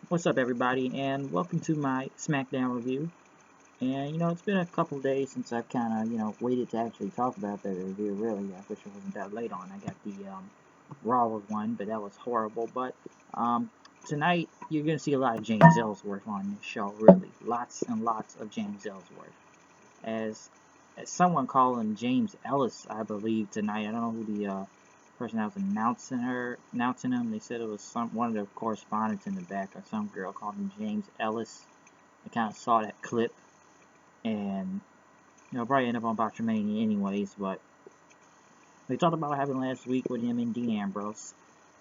What's up, everybody, and welcome to my Smackdown review. And it's been a couple days since I've kind of waited to actually talk about that review. Really, I wish it wasn't that late on. I got the Raw one, but that was horrible. But tonight you're gonna see a lot of James Ellsworth on this show. Really, lots and lots of James Ellsworth. As as someone called him James Ellis, I believe tonight. I don't know who the person that was announcing him. They said it was one of the correspondents in the back, or some girl called him James Ellis. I kind of saw that clip, and probably end up on Botchamania anyways. But we talked about what happened last week with him and Dean Ambrose.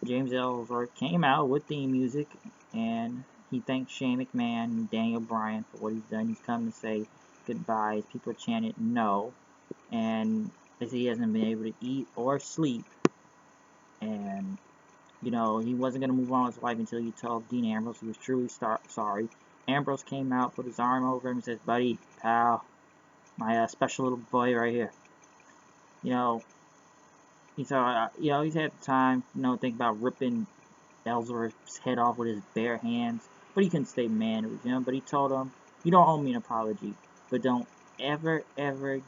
James Ellsworth came out with theme music, and he thanked Shane McMahon and Daniel Bryan for what he's done. He's come to say goodbyes. People chanted no, and they say he hasn't been able to eat or sleep, and he wasn't going to move on with his life until he told Dean Ambrose he was truly sorry. Ambrose came out, put his arm over him, and says, "Buddy, pal, my special little boy right here." You know, he's he's had time, think about ripping Ellsworth's head off with his bare hands, but he couldn't stay man with him. But he told him, "You don't owe me an apology, but don't ever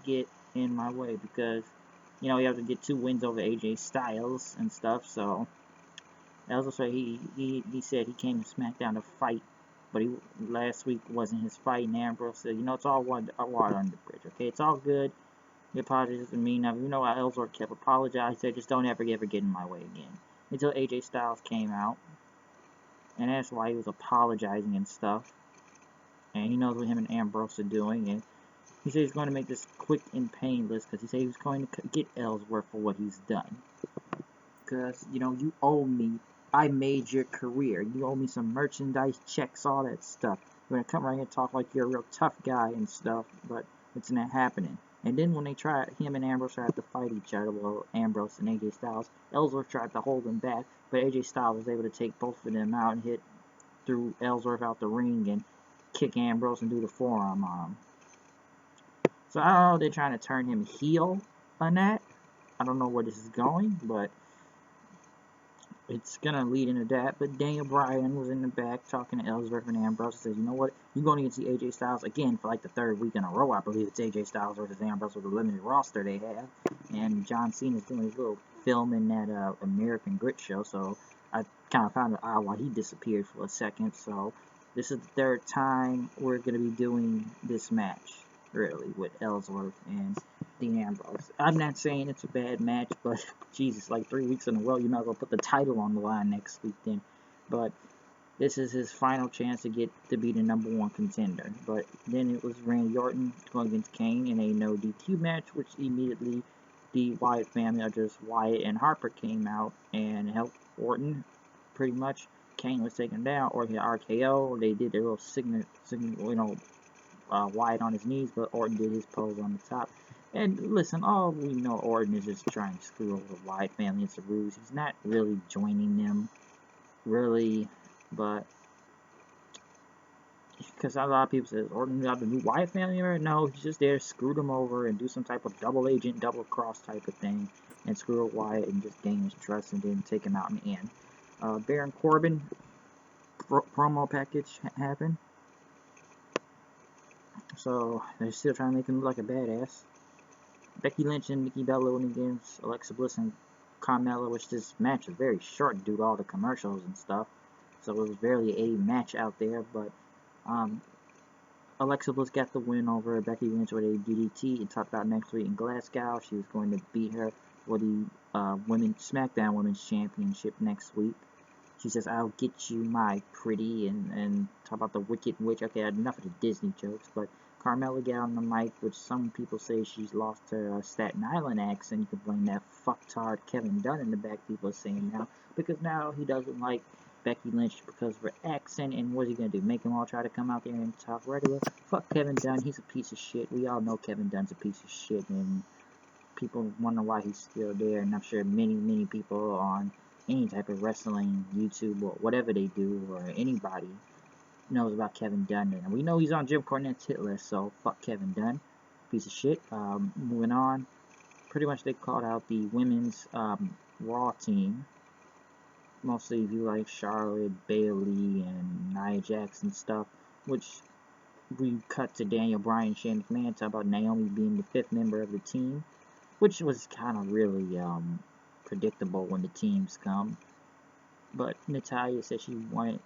get in my way because, you have to get 2 wins over AJ Styles and stuff." So Ellsworth said he said he came to SmackDown to fight, but last week wasn't his fight. And Ambrose said, it's all water under the bridge. Okay, it's all good. The apology doesn't mean nothing. Ellsworth kept apologizing. He said, just don't ever get in my way again. Until AJ Styles came out, and that's why he was apologizing and stuff. And he knows what him and Ambrose are doing, and he said he's going to make this quick and painless because he said he was going to get Ellsworth for what he's done. Because, you owe me. I made your career. You owe me some merchandise, checks, all that stuff. You're going to come right here and talk like you're a real tough guy and stuff, but it's not happening. And then when him and Ambrose tried to fight each other, well, Ambrose and AJ Styles, Ellsworth tried to hold him back, but AJ Styles was able to take both of them out and threw Ellsworth out the ring and kick Ambrose and do the forearm on him. So I don't know if they're trying to turn him heel on that. I don't know where this is going, but it's going to lead into that. But Daniel Bryan was in the back talking to Ellsworth and Ambrose. He says, you know what? You're going to get to see AJ Styles again for like the 3rd week in a row. I believe it's AJ Styles versus Ambrose with the limited roster they have. And John Cena's doing his little film in that American Grit show. So I kind of found it odd why he disappeared for a second. So this is the 3rd time we're going to be doing this match, really, with Ellsworth and Dean Ambrose. I'm not saying it's a bad match, but Jesus, like 3 weeks in a row, you might as well put the title on the line next week then. But this is his final chance to get to be the #1 contender. But then it was Randy Orton going against Kane in a no DQ match, which immediately the Wyatt family, or just Wyatt and Harper, came out and helped Orton pretty much. Kane was taken down, Orton hit RKO. They did their little signal, Wyatt on his knees, but Orton did his pose on the top. And listen, all we know, Orton is just trying to screw over the Wyatt family. It's a ruse. He's not really joining them, really, but because a lot of people say, Orton got the new Wyatt family member? No, he's just there to screw them over and do some type of double agent, double cross type of thing, and screw Wyatt and just gain his trust and then take him out in the end. Baron Corbin promo package happened. So they're still trying to make him look like a badass. Becky Lynch and Nikki Bella went against Alexa Bliss and Carmella, which this match was very short due to all the commercials and stuff. So it was barely a match out there, but Alexa Bliss got the win over Becky Lynch with a DDT and talked about next week in Glasgow. She was going to beat her for the SmackDown Women's Championship next week. She says, I'll get you, my pretty, and talk about the Wicked Witch. Okay, enough of the Disney jokes, but Carmella got on the mic, which some people say she's lost her Staten Island accent. You can blame that fucktard Kevin Dunn in the back, people are saying now, because now he doesn't like Becky Lynch because of her accent, and what's he going to do, make them all try to come out there and talk regular? Fuck Kevin Dunn, he's a piece of shit. We all know Kevin Dunn's a piece of shit, and people wonder why he's still there, and I'm sure many people on any type of wrestling, YouTube, or whatever they do, or anybody knows about Kevin Dunn. And we know he's on Jim Cornette's hit list, so fuck Kevin Dunn. Piece of shit. Moving on. Pretty much they called out the women's Raw team. mostly if you like Charlotte, Bailey, and Nia Jax and stuff, which we cut to Daniel Bryan, Shane McMahon, talk about Naomi being the 5th member of the team, which was kind of really predictable when the teams come. But Natalya said she wanted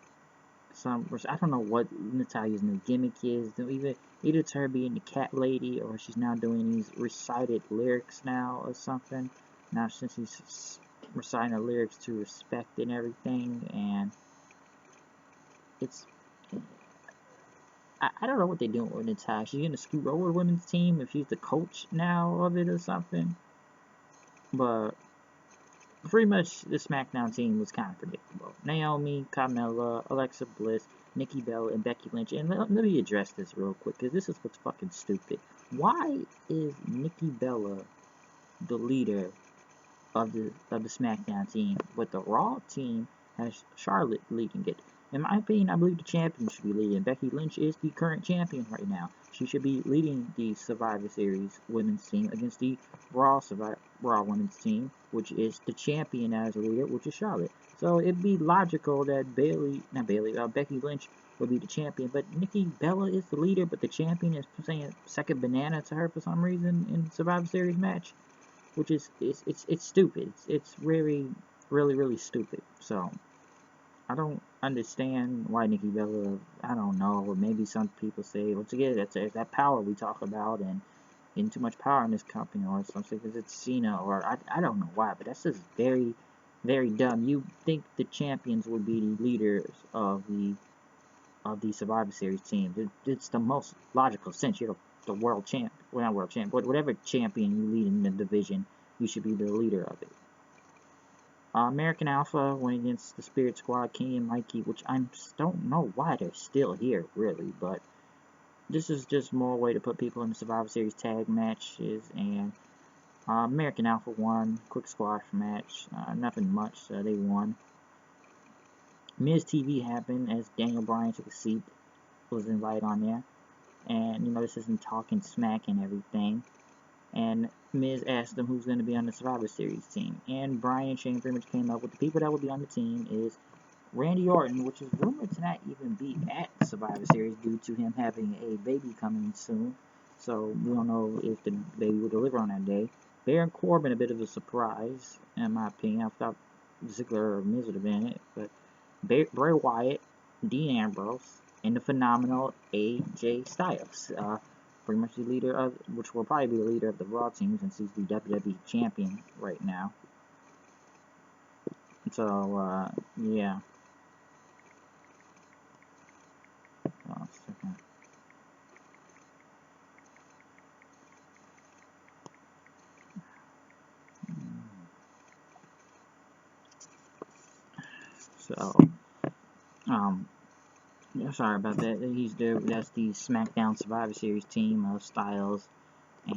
some. I don't know what Natalya's new gimmick is. Either it's her being the cat lady, or she's now doing these recited lyrics now or something. Now since she's reciting the lyrics to respect and everything, and it's. I don't know what they're doing with Natalya. She's gonna scoot over the women's team if she's the coach now of it or something. But pretty much the Smackdown team was kind of predictable. Naomi, Carmella, Alexa Bliss, Nikki Bella, and Becky Lynch. And let me address this real quick, because this is what's fucking stupid. Why is Nikki Bella the leader of the Smackdown team, but the Raw team has Charlotte leading it? In my opinion, I believe the champion should be leading. Becky Lynch is the current champion right now. She should be leading the Survivor Series women's team against the Raw women's team, which is the champion as a leader, which is Charlotte. So it'd be logical that Becky Lynch would be the champion, but Nikki Bella is the leader, but the champion is saying second banana to her for some reason in the Survivor Series match, which is it's stupid. It's really stupid. So I don't understand why Nikki Bella. I don't know. Or maybe some people say, once again, that's that power we talk about, and getting too much power in this company, or something because it's Cena, or I don't know why, but that's just very dumb. You think the champions would be the leaders of the Survivor Series team? It's the most logical sense. You're the world champ, well, not world champ, but whatever champion you lead in the division, you should be the leader of it. American Alpha went against the Spirit Squad, Kenny and Mikey, which I don't know why they're still here, really, but this is just more way to put people in the Survivor Series tag matches, and American Alpha won, quick squash match, nothing much, they won. Miz TV happened as Daniel Bryan took a seat, was invited on there, and, you know, this isn't talking smack and everything. And Miz asked them who's going to be on the Survivor Series team. And Bryan and Shane pretty much came up with the people that will be on the team is Randy Orton, which is rumored to not even be at Survivor Series due to him having a baby coming soon. So we don't know if the baby will deliver on that day. Baron Corbin, a bit of a surprise, in my opinion. I thought Ziggler or Miz would have been it. But Bray Wyatt, Dean Ambrose, and the phenomenal AJ Styles. Pretty much the leader of, which will probably be the leader of the Raw team since he's the WWE champion right now. So, yeah. Hold on a second. So, yeah, sorry about that. He's there. That's the SmackDown Survivor Series team of Styles,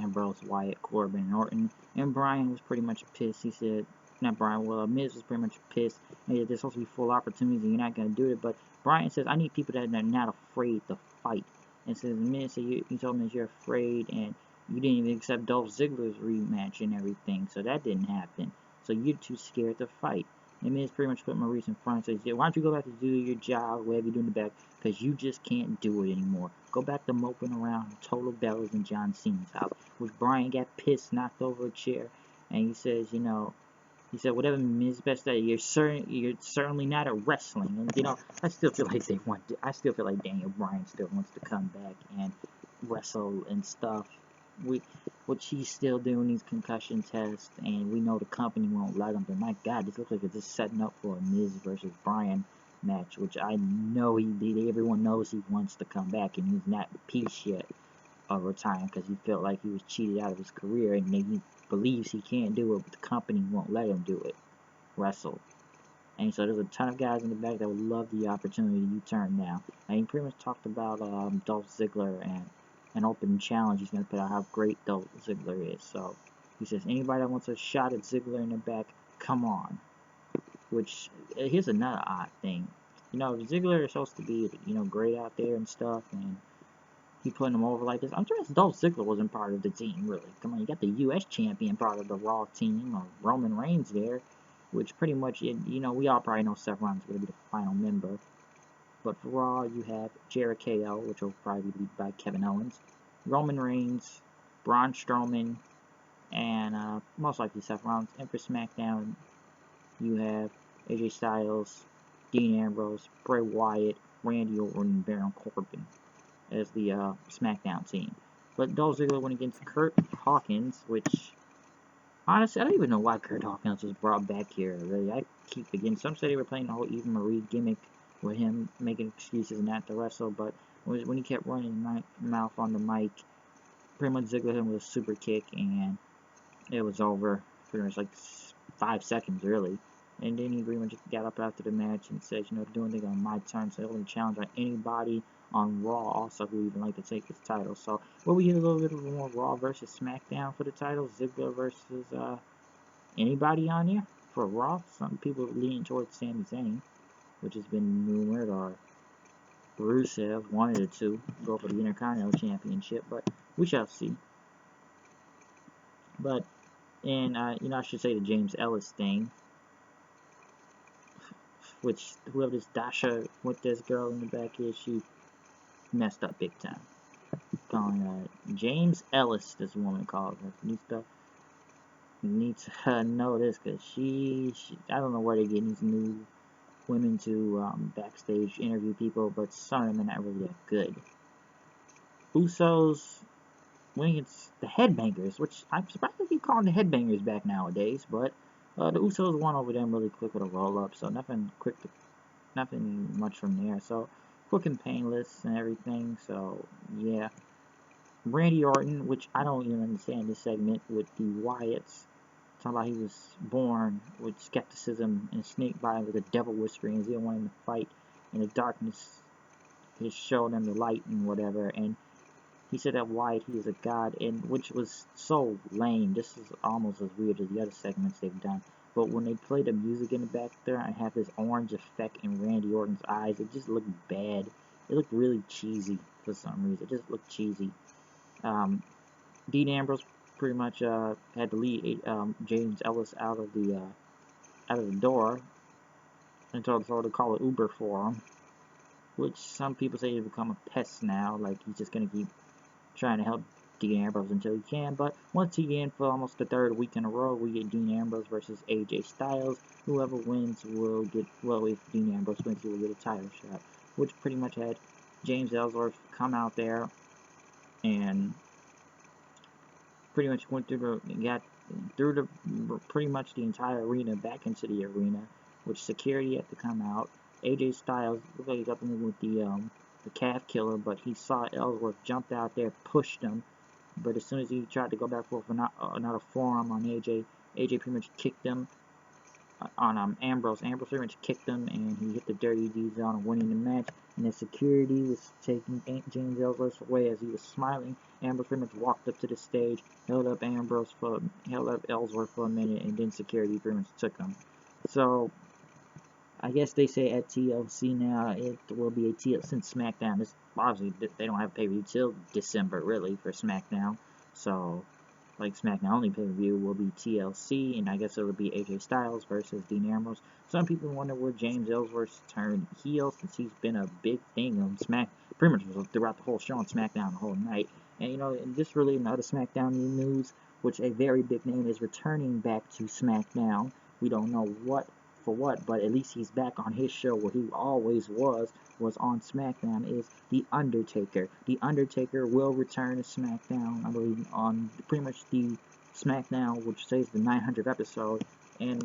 Ambrose, Wyatt, Corbin, and Orton. And Bryan was pretty much pissed. He said, not Bryan, well, Miz was pretty much pissed. Hey, there's supposed to be full opportunities and you're not going to do it. But Bryan says, I need people that are not afraid to fight. And says, Miz, so you told me that you're afraid and you didn't even accept Dolph Ziggler's rematch and everything. So that didn't happen. So you're too scared to fight. And Miz pretty much put Maurice in front and says, why don't you go back to do your job, whatever you're doing in the back, because you just can't do it anymore. Go back to moping around Total Bellas and John Cena's house. Which Bryan got pissed, knocked over a chair, and he says, you know, he said, whatever Miz best at, you're certainly not at wrestling. And, you know, I still feel like Daniel Bryan still wants to come back and wrestle and stuff. Which he's still doing these concussion tests, and we know the company won't let him. But my God, this looks like it's just setting up for a Miz versus Bryan match, which I know everyone knows he wants to come back, and he's not peace yet of retiring because he felt like he was cheated out of his career, and he believes he can't do it, but the company won't let him do it, wrestle. And so there's a ton of guys in the back that would love the opportunity to turn now. And he pretty much talked about Dolph Ziggler and an open challenge he's going to put out how great Dolph Ziggler is. So he says, anybody that wants a shot at Ziggler in the back, come on. Which, here's another odd thing. You know, Ziggler is supposed to be, you know, great out there and stuff, and he putting him over like this. I'm sure Dolph Ziggler wasn't part of the team, really. Come on, you got the U.S. champion part of the Raw team, or Roman Reigns there. which pretty much, you know, we all probably know Seth Rollins is going to be the final member. But for Raw, you have Jericho, which will probably be beat by Kevin Owens, Roman Reigns, Braun Strowman, and most likely Seth Rollins. And for SmackDown, you have AJ Styles, Dean Ambrose, Bray Wyatt, Randy Orton, and Baron Corbin as the SmackDown team. But Dolph Ziggler went against Kurt Hawkins, which, honestly, I don't even know why Kurt Hawkins was brought back here, really. I keep forgetting. Some say they were playing the whole Eva Marie gimmick with him making excuses not to wrestle, but when he kept running his mouth on the mic, pretty much Ziggler hit him with a super kick, and it was over. Pretty much like 5 seconds, really. And then he pretty much got up after the match and said, you know, doing things on my turn, so he'll only challenge on anybody on Raw also who even like to take his title. So we'll be getting a little bit of more Raw versus SmackDown for the title. Ziggler versus anybody on here for Raw. Some people leaning towards Sami Zayn, which has been rumored, or Rusev, one of the two, go for the Intercontinental Championship, but we shall see. But, and, you know, I should say the James Ellis thing, which whoever this Dasha with this girl in the back is, she messed up big time. Calling James Ellis, this woman calls her. Needs to know this, because she, I don't know where they're getting these new women to backstage interview people, but some of them are not really that good. Usos winning against the Headbangers, which I'm surprised they keep calling the Headbangers back nowadays, but the Usos won over them really quick with a roll-up, so nothing much from there. So quick and painless and everything. So yeah, Randy Orton, which I don't even understand this segment with the Wyatts, talking about he was born with skepticism and snake by with a devil whispering as he didn't want him to fight in the darkness. He showed them the light and whatever, and he said that Wyatt, he is a god, and which was so lame. This is almost as weird as the other segments they've done. But when they play the music in the back there and have this orange effect in Randy Orton's eyes, it just looked bad. It looked really cheesy for some reason. It just looked cheesy. Dean Ambrose pretty much had to lead James Ellis out of the door and told to call an Uber for him. Which some people say he's become a pest now. Like he's just gonna keep trying to help Dean Ambrose until he can, but once again, for almost the third week in a row, we get Dean Ambrose versus AJ Styles. Whoever wins will get, well, if Dean Ambrose wins, he will get a title shot, which pretty much had James Ellsworth come out there and pretty much went through pretty much the entire arena back into the arena, which security had to come out. AJ Styles looked like he got them with the calf killer, but he saw Ellsworth jumped out there, pushed him. But as soon as he tried to go back for another forearm on AJ pretty much kicked him on Ambrose. Ambrose pretty much kicked him, and he hit the Dirty Deeds on him, winning the match. And the security was taking James Ellsworth away as he was smiling. Ambrose pretty much walked up to the stage, held up Ellsworth for a minute, and then security pretty much took him. So I guess they say at TLC now it will be a TLC since SmackDown. This obviously they don't have pay-per-view till December really for SmackDown. So like SmackDown only pay-per-view will be TLC, and I guess it will be AJ Styles versus Dean Ambrose. Some people wonder where James Ellsworth's turned heel since he's been a big thing on pretty much throughout the whole show on SmackDown the whole night. And you know, and just really another SmackDown news, which a very big name is returning back to SmackDown. We don't know what, but at least he's back on his show where he always was on SmackDown, is The Undertaker. The Undertaker will return to SmackDown, I believe, on pretty much the SmackDown, which says the 900th episode, and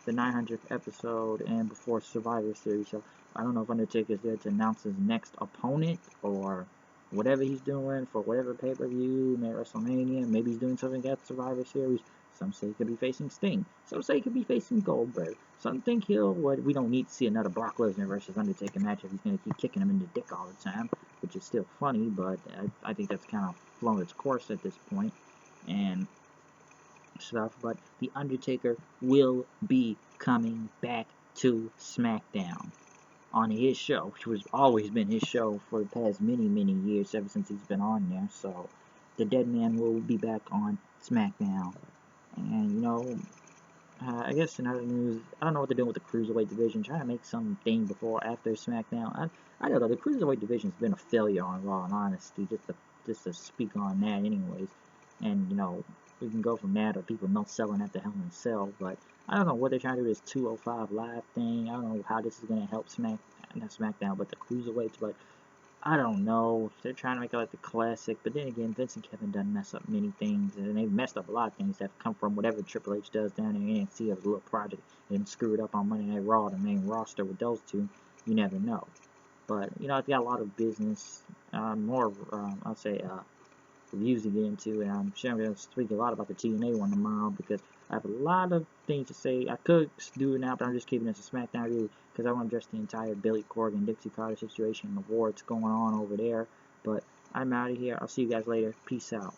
the 900th episode and before Survivor Series. So I don't know if Undertaker's there to announce his next opponent or whatever he's doing for whatever pay-per-view, maybe WrestleMania, maybe he's doing something at Survivor Series. Some say he could be facing Sting. Some say he could be facing Goldberg. Some think we don't need to see another Brock Lesnar versus Undertaker match if he's going to keep kicking him in the dick all the time, which is still funny, but I think that's kind of flown its course at this point and stuff. But The Undertaker will be coming back to SmackDown on his show, which has always been his show for the past many years, ever since he's been on there. So the dead man will be back on SmackDown. And, you know, I guess in other news, I don't know what they're doing with the Cruiserweight division, trying to make something before or after SmackDown. I don't know, the Cruiserweight division's been a failure on Raw, in honesty, just to speak on that anyways. And, we can go from that or people not selling at the Hell in a Cell, but I don't know what they're trying to do with this 205 Live thing. I don't know how this is going to help not SmackDown, but the Cruiserweights, but I don't know. They're trying to make it like the classic, but then again, Vince and Kevin done mess up many things, and they've messed up a lot of things that have come from whatever Triple H does down in NXT as a little project and screwed up on Monday Night Raw, the main roster with those two. You never know. But, I've got a lot of business, more, I'll say, reviews to get into, and I'm sure I'm going to speak a lot about the TNA one tomorrow because I have a lot of things to say. I could do it now, but I'm just keeping this a SmackDown review because I want to address the entire Billy Corgan, Dixie Carter situation and the war that's going on over there. But I'm out of here. I'll see you guys later. Peace out.